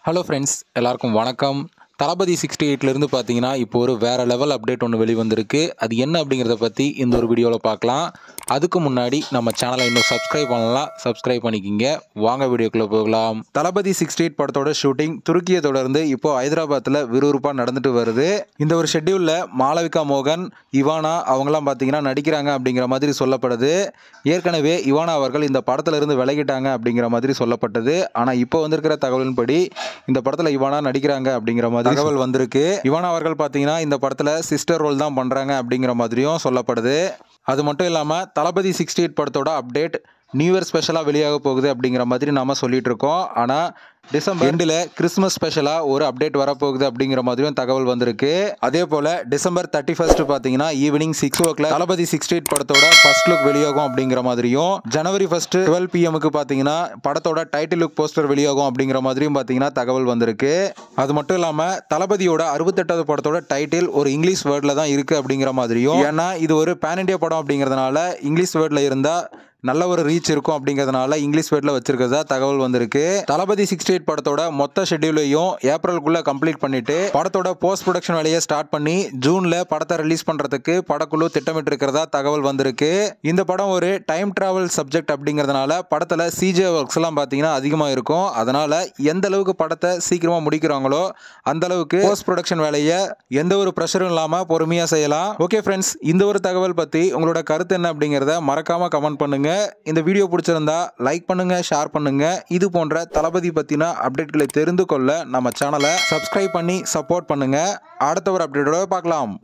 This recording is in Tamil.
ஹலோ ஃப்ரெண்ட்ஸ், எல்லாருக்கும் வணக்கம். தளபதி 68லேருந்து பார்த்தீங்கன்னா இப்போ ஒரு வேறு லெவல் அப்டேட் ஒன்று வெளிவந்திருக்கு. அது என்ன அப்படிங்கிறத பற்றி இந்த ஒரு வீடியோவில் பார்க்கலாம். அதுக்கு முன்னாடி நம்ம சேனலை இன்னும் சப்ஸ்கிரைப் பண்ணலாம், சப்ஸ்கிரைப் பண்ணிக்கிங்க. வாங்க வீடியோக்குள்ளே போகலாம். தளபதி 68 படத்தோட ஷூட்டிங் துருக்கியை தொடர்ந்து இப்போ ஹைதராபாத்தில் விறுவிறுப்பாக நடந்துட்டு வருது. இந்த ஒரு ஷெட்யூலில் மாளவிகா மோகன், இவானா அவங்களாம் பார்த்தீங்கன்னா நடிக்கிறாங்க அப்படிங்கிற மாதிரி சொல்லப்படுது. ஏற்கனவே இவானா அவர்கள் இந்த படத்திலிருந்து விலகிட்டாங்க அப்படிங்கிற மாதிரி சொல்லப்பட்டது. ஆனால் இப்போ வந்திருக்கிற தகவலின்படி இந்த படத்தில் இவானா நடிக்கிறாங்க அப்படிங்கிற மாதிரி தகவல் வந்திருக்கு. இவானா அவர்கள் பார்த்தீங்கன்னா இந்த படத்தில் சிஸ்டர் ரோல் தான் பண்ணுறாங்க அப்படிங்கிற மாதிரியும் சொல்லப்படுது. அது மட்டும் இல்லாமல் தளபதி 68 படத்தோட அப்டேட் நியூ இயர் ஸ்பெஷலாக வெளியாக போகுது அப்படிங்கிற மாதிரி நாம் சொல்லிட்டு இருக்கோம். ஆனால் டிசம்பர் எண்டில் கிறிஸ்மஸ் ஸ்பெஷலாக ஒரு அப்டேட் வரப்போகுது அப்படிங்கிற மாதிரியும் தகவல் வந்திருக்கு. அதே போல் டிசம்பர் 31 பார்த்தீங்கன்னா ஈவினிங் 6 o'clock தளபதி 68 படத்தோட ஃபர்ஸ்ட் லுக் வெளியாகும் அப்படிங்கிற மாதிரியும், ஜனவரி 1 12 PM பார்த்தீங்கன்னா படத்தோட டைட்டில் லுக் போஸ்டர் வெளியாகும் அப்படிங்கிற மாதிரியும் பார்த்தீங்கன்னா தகவல் வந்திருக்கு. அது மட்டும் இல்லாமல் தளபதியோட 68வது படத்தோட டைட்டில் ஒரு இங்கிலீஷ் வேர்டில் தான் இருக்குது அப்படிங்கிற மாதிரியும், ஏன்னா இது ஒரு பேன் இண்டியா படம் அப்படிங்கிறதுனால இங்கிலீஷ் வேர்டில் இருந்தால் நல்ல ஒரு ரீச் இருக்கும் அப்படிங்கிறதுனால இங்கிலீஷ் வேர்டில் வச்சிருக்கிறதா தகவல் வந்திருக்கு. தளபதி 68 படத்தோட மொத்த ஷெட்யூலையும் ஏப்ரலுக்குள்ள கம்ப்ளீட் பண்ணிட்டு படத்தோட போஸ்ட் ப்ரொடக்ஷன் வேலையை ஸ்டார்ட் பண்ணி ஜூன்ல படத்தை ரிலீஸ் பண்றதுக்கு படக்குழு திட்டமிட்டு இருக்கிறதா தகவல் வந்திருக்கு. இந்த படம் ஒரு டைம் டிராவல் சப்ஜெக்ட் அப்படிங்கிறதுனால படத்துல CGI ஒர்க்ஸ் எல்லாம் பார்த்தீங்கன்னா அதிகமாக இருக்கும். அதனால எந்த அளவுக்கு படத்தை சீக்கிரமா முடிக்கிறாங்களோ அந்த அளவுக்கு போஸ்ட் ப்ரொடக்ஷன் வேலையை எந்த ஒரு ப்ரெஷரும் இல்லாமல் பொறுமையாக செய்யலாம். ஓகே ஃப்ரெண்ட்ஸ், இந்த ஒரு தகவல் பற்றி உங்களோட கருத்து என்ன அப்படிங்கிறத மறக்காம கமெண்ட் பண்ணுங்க. இந்த வீடியோ பிடிச்சிருந்தா லைக் பண்ணுங்க, ஷேர் பண்ணுங்க. இது போன்ற தளபதி பத்தின அப்டேட்களை தெரிந்து கொள்ள நம்ம சேனலை சப்ஸ்கிரைப் பண்ணி சப்போர்ட் பண்ணுங்க. அடுத்த ஒரு அப்டேட்டோட பார்க்கலாம்.